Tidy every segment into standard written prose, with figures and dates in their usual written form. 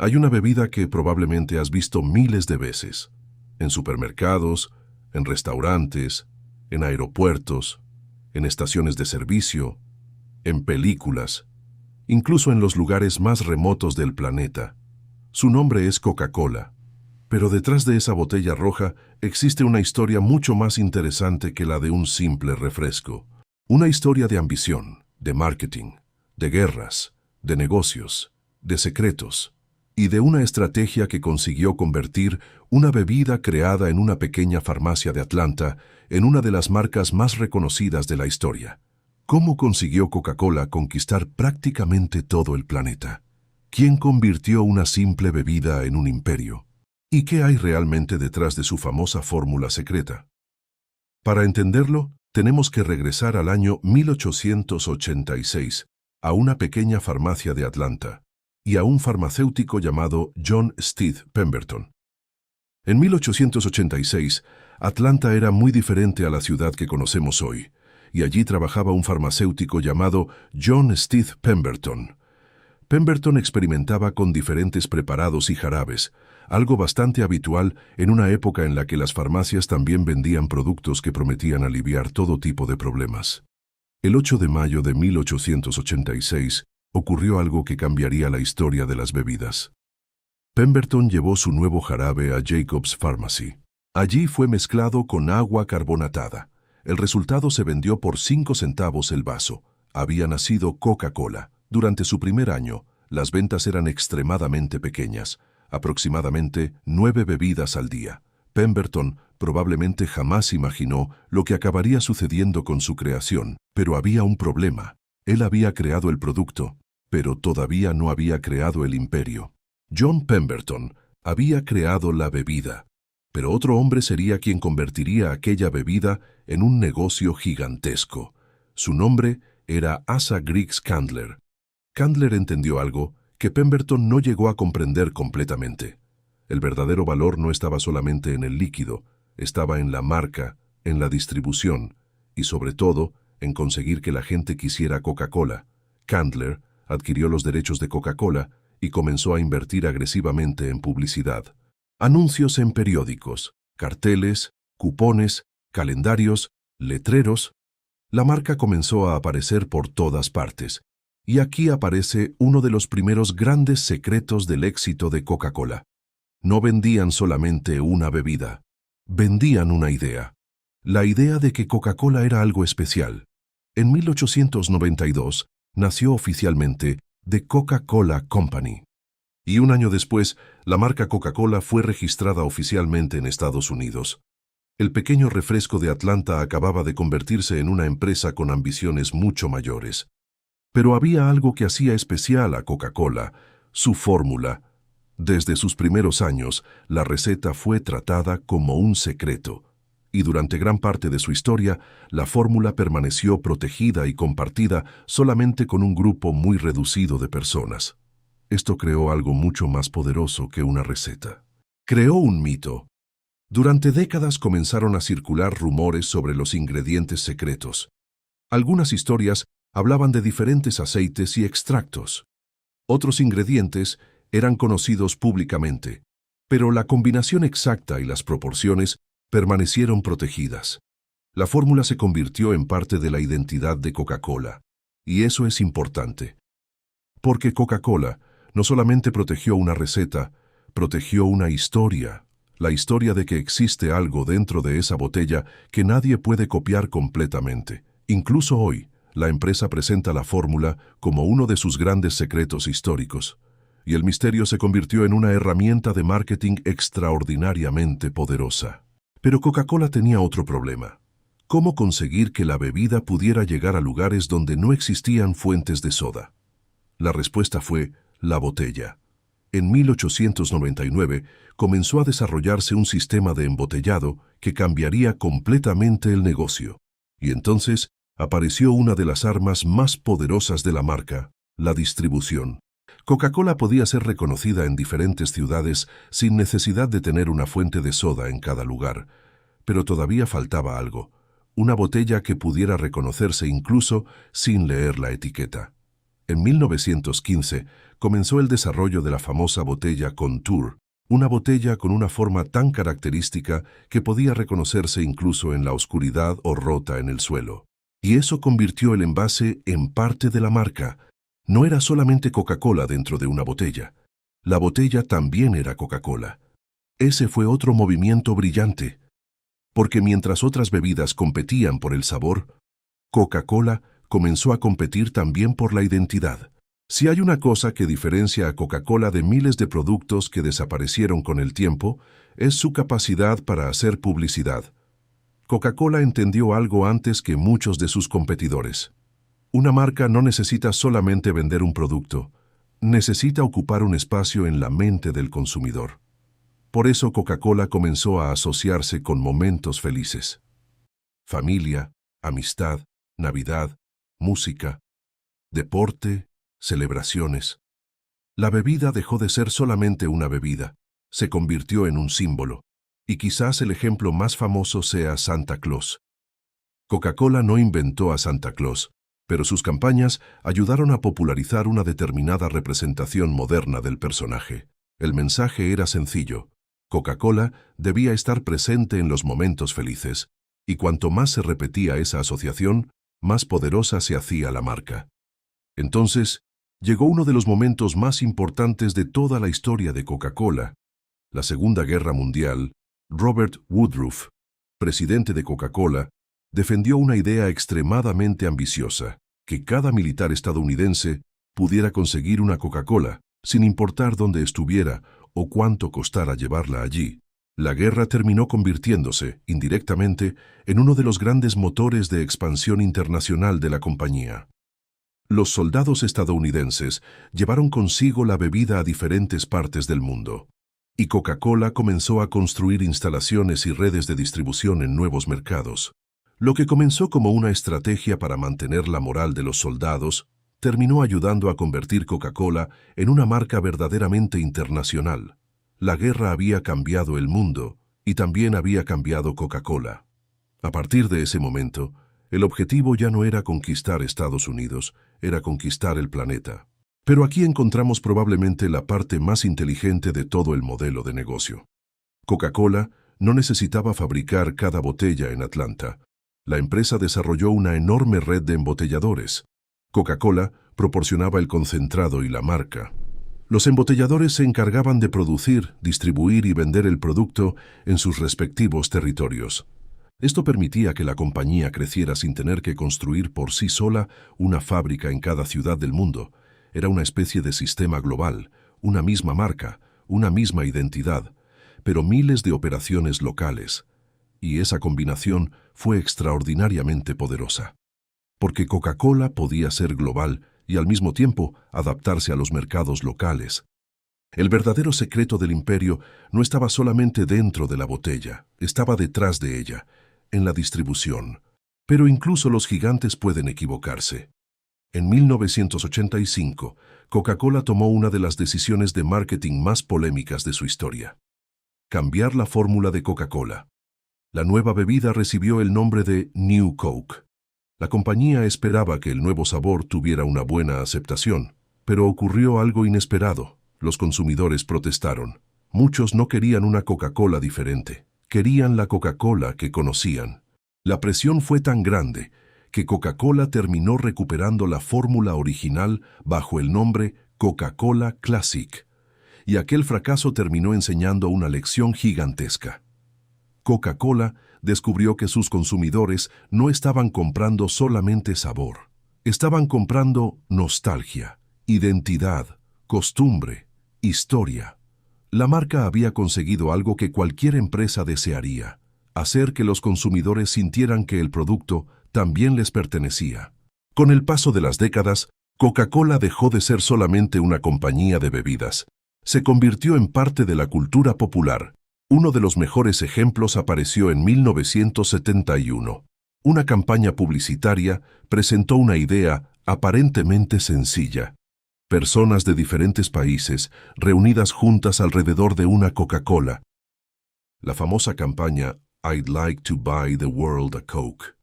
Hay una bebida que probablemente has visto miles de veces, en supermercados, en restaurantes, en aeropuertos, en estaciones de servicio, en películas, incluso en los lugares más remotos del planeta. Su nombre es Coca-Cola, pero detrás de esa botella roja existe una historia mucho más interesante que la de un simple refresco. Una historia de ambición, de marketing, de guerras, de negocios, de secretos, y de una estrategia que consiguió convertir una bebida creada en una pequeña farmacia de Atlanta en una de las marcas más reconocidas de la historia. ¿Cómo consiguió Coca-Cola conquistar prácticamente todo el planeta? ¿Quién convirtió una simple bebida en un imperio? ¿Y qué hay realmente detrás de su famosa fórmula secreta? Para entenderlo, tenemos que regresar al año 1886, a una pequeña farmacia de Atlanta, y a un farmacéutico llamado John Stith Pemberton. En 1886, Atlanta era muy diferente a la ciudad que conocemos hoy, y allí trabajaba un farmacéutico llamado John Stith Pemberton. Pemberton experimentaba con diferentes preparados y jarabes, algo bastante habitual en una época en la que las farmacias también vendían productos que prometían aliviar todo tipo de problemas. El 8 de mayo de 1886 ocurrió algo que cambiaría la historia de las bebidas. Pemberton llevó su nuevo jarabe a Jacob's Pharmacy. Allí fue mezclado con agua carbonatada. El resultado se vendió por 5 centavos el vaso. Había nacido Coca-Cola. Durante su primer año, las ventas eran extremadamente pequeñas, aproximadamente 9 bebidas al día. Pemberton probablemente jamás imaginó lo que acabaría sucediendo con su creación, pero había un problema. Él había creado el producto, pero todavía no había creado el imperio. John Pemberton había creado la bebida, pero otro hombre sería quien convertiría aquella bebida en un negocio gigantesco. Su nombre era Asa Griggs Candler. Candler entendió algo que Pemberton no llegó a comprender completamente. El verdadero valor no estaba solamente en el líquido, estaba en la marca, en la distribución y, sobre todo, en conseguir que la gente quisiera Coca-Cola. Candler adquirió los derechos de Coca-Cola y comenzó a invertir agresivamente en publicidad. Anuncios en periódicos, carteles, cupones, calendarios, letreros. La marca comenzó a aparecer por todas partes. Y aquí aparece uno de los primeros grandes secretos del éxito de Coca-Cola. No vendían solamente una bebida, vendían una idea. La idea de que Coca-Cola era algo especial. En 1892 nació oficialmente The Coca-Cola Company. Y un año después, la marca Coca-Cola fue registrada oficialmente en Estados Unidos. El pequeño refresco de Atlanta acababa de convertirse en una empresa con ambiciones mucho mayores. Pero había algo que hacía especial a Coca-Cola, su fórmula. Desde sus primeros años, la receta fue tratada como un secreto, y durante gran parte de su historia, la fórmula permaneció protegida y compartida solamente con un grupo muy reducido de personas. Esto creó algo mucho más poderoso que una receta. Creó un mito. Durante décadas comenzaron a circular rumores sobre los ingredientes secretos. Algunas historias hablaban de diferentes aceites y extractos. Otros ingredientes eran conocidos públicamente, pero la combinación exacta y las proporciones permanecieron protegidas. La fórmula se convirtió en parte de la identidad de Coca-Cola, y eso es importante. Porque Coca-Cola no solamente protegió una receta, protegió una historia, la historia de que existe algo dentro de esa botella que nadie puede copiar completamente. Incluso hoy, la empresa presenta la fórmula como uno de sus grandes secretos históricos, y el misterio se convirtió en una herramienta de marketing extraordinariamente poderosa. Pero Coca-Cola tenía otro problema. ¿Cómo conseguir que la bebida pudiera llegar a lugares donde no existían fuentes de soda? La respuesta fue la botella. En 1899 comenzó a desarrollarse un sistema de embotellado que cambiaría completamente el negocio. Y entonces apareció una de las armas más poderosas de la marca, la distribución. Coca-Cola podía ser reconocida en diferentes ciudades sin necesidad de tener una fuente de soda en cada lugar, pero todavía faltaba algo, una botella que pudiera reconocerse incluso sin leer la etiqueta. En 1915 comenzó el desarrollo de la famosa botella Contour, una botella con una forma tan característica que podía reconocerse incluso en la oscuridad o rota en el suelo. Y eso convirtió el envase en parte de la marca. No era solamente Coca-Cola dentro de una botella. La botella también era Coca-Cola. Ese fue otro movimiento brillante, porque mientras otras bebidas competían por el sabor, Coca-Cola comenzó a competir también por la identidad. Si hay una cosa que diferencia a Coca-Cola de miles de productos que desaparecieron con el tiempo, es su capacidad para hacer publicidad. Coca-Cola entendió algo antes que muchos de sus competidores. Una marca no necesita solamente vender un producto, necesita ocupar un espacio en la mente del consumidor. Por eso Coca-Cola comenzó a asociarse con momentos felices. Familia, amistad, Navidad, música, deporte, celebraciones. La bebida dejó de ser solamente una bebida, se convirtió en un símbolo, y quizás el ejemplo más famoso sea Santa Claus. Coca-Cola no inventó a Santa Claus, pero sus campañas ayudaron a popularizar una determinada representación moderna del personaje. El mensaje era sencillo. Coca-Cola debía estar presente en los momentos felices, y cuanto más se repetía esa asociación, más poderosa se hacía la marca. Entonces, llegó uno de los momentos más importantes de toda la historia de Coca-Cola. La Segunda Guerra Mundial. Robert Woodruff, presidente de Coca-Cola, defendió una idea extremadamente ambiciosa, que cada militar estadounidense pudiera conseguir una Coca-Cola, sin importar dónde estuviera o cuánto costara llevarla allí. La guerra terminó convirtiéndose, indirectamente, en uno de los grandes motores de expansión internacional de la compañía. Los soldados estadounidenses llevaron consigo la bebida a diferentes partes del mundo, y Coca-Cola comenzó a construir instalaciones y redes de distribución en nuevos mercados. Lo que comenzó como una estrategia para mantener la moral de los soldados, terminó ayudando a convertir Coca-Cola en una marca verdaderamente internacional. La guerra había cambiado el mundo, y también había cambiado Coca-Cola. A partir de ese momento, el objetivo ya no era conquistar Estados Unidos, era conquistar el planeta. Pero aquí encontramos probablemente la parte más inteligente de todo el modelo de negocio. Coca-Cola no necesitaba fabricar cada botella en Atlanta. La empresa desarrolló una enorme red de embotelladores. Coca-Cola proporcionaba el concentrado y la marca. Los embotelladores se encargaban de producir, distribuir y vender el producto en sus respectivos territorios. Esto permitía que la compañía creciera sin tener que construir por sí sola una fábrica en cada ciudad del mundo. Era una especie de sistema global, una misma marca, una misma identidad, pero miles de operaciones locales. Y esa combinación fue extraordinariamente poderosa. Porque Coca-Cola podía ser global y al mismo tiempo adaptarse a los mercados locales. El verdadero secreto del imperio no estaba solamente dentro de la botella, estaba detrás de ella, en la distribución. Pero incluso los gigantes pueden equivocarse. En 1985, Coca-Cola tomó una de las decisiones de marketing más polémicas de su historia. Cambiar la fórmula de Coca-Cola. La nueva bebida recibió el nombre de New Coke. La compañía esperaba que el nuevo sabor tuviera una buena aceptación, pero ocurrió algo inesperado. Los consumidores protestaron. Muchos no querían una Coca-Cola diferente. Querían la Coca-Cola que conocían. La presión fue tan grande que Coca-Cola terminó recuperando la fórmula original bajo el nombre Coca-Cola Classic. Y aquel fracaso terminó enseñando una lección gigantesca. Coca-Cola descubrió que sus consumidores no estaban comprando solamente sabor. Estaban comprando nostalgia, identidad, costumbre, historia. La marca había conseguido algo que cualquier empresa desearía: hacer que los consumidores sintieran que el producto también les pertenecía. Con el paso de las décadas, Coca-Cola dejó de ser solamente una compañía de bebidas. Se convirtió en parte de la cultura popular. Uno de los mejores ejemplos apareció en 1971. Una campaña publicitaria presentó una idea aparentemente sencilla. Personas de diferentes países reunidas juntas alrededor de una Coca-Cola. La famosa campaña I'd like to buy the world a Coke.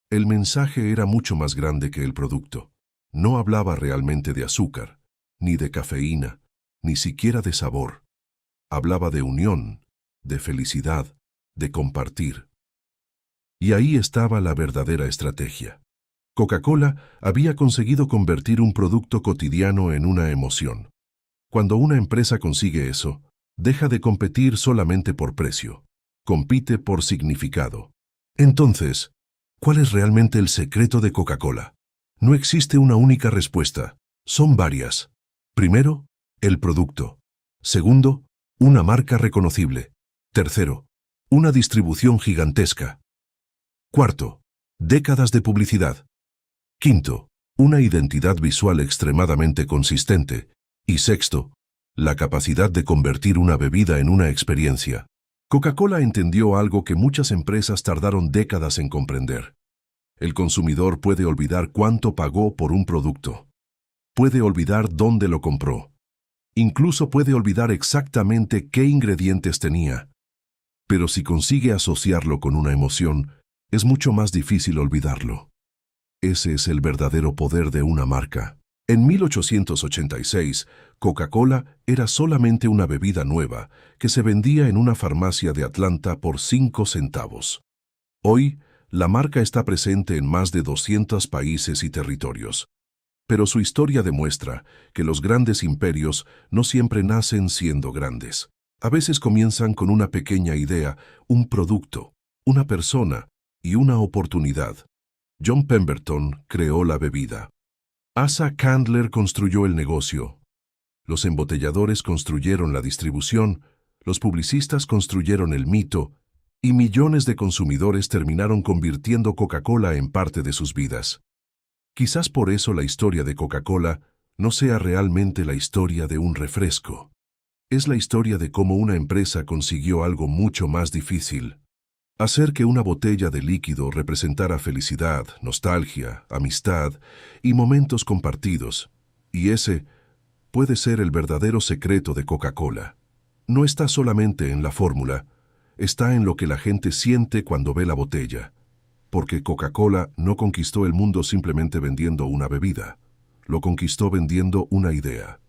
El mensaje era mucho más grande que el producto. No hablaba realmente de azúcar, ni de cafeína, ni siquiera de sabor. Hablaba de unión, de felicidad, de compartir. Y ahí estaba la verdadera estrategia. Coca-Cola había conseguido convertir un producto cotidiano en una emoción. Cuando una empresa consigue eso, deja de competir solamente por precio. Compite por significado. Entonces, ¿cuál es realmente el secreto de Coca-Cola? No existe una única respuesta, son varias. Primero, el producto. Segundo, una marca reconocible. Tercero, una distribución gigantesca. Cuarto, décadas de publicidad. Quinto, una identidad visual extremadamente consistente. Y sexto, la capacidad de convertir una bebida en una experiencia. Coca-Cola entendió algo que muchas empresas tardaron décadas en comprender. El consumidor puede olvidar cuánto pagó por un producto. Puede olvidar dónde lo compró. Incluso puede olvidar exactamente qué ingredientes tenía. Pero si consigue asociarlo con una emoción, es mucho más difícil olvidarlo. Ese es el verdadero poder de una marca. En 1886, Coca-Cola era solamente una bebida nueva que se vendía en una farmacia de Atlanta por 5 centavos. Hoy, la marca está presente en más de 200 países y territorios. Pero su historia demuestra que los grandes imperios no siempre nacen siendo grandes. A veces comienzan con una pequeña idea, un producto, una persona y una oportunidad. John Pemberton creó la bebida. Asa Candler construyó el negocio. Los embotelladores construyeron la distribución, los publicistas construyeron el mito, y millones de consumidores terminaron convirtiendo Coca-Cola en parte de sus vidas. Quizás por eso la historia de Coca-Cola no sea realmente la historia de un refresco. Es la historia de cómo una empresa consiguió algo mucho más difícil. Hacer que una botella de líquido representara felicidad, nostalgia, amistad y momentos compartidos. Y ese puede ser el verdadero secreto de Coca-Cola. No está solamente en la fórmula, está en lo que la gente siente cuando ve la botella. Porque Coca-Cola no conquistó el mundo simplemente vendiendo una bebida, lo conquistó vendiendo una idea.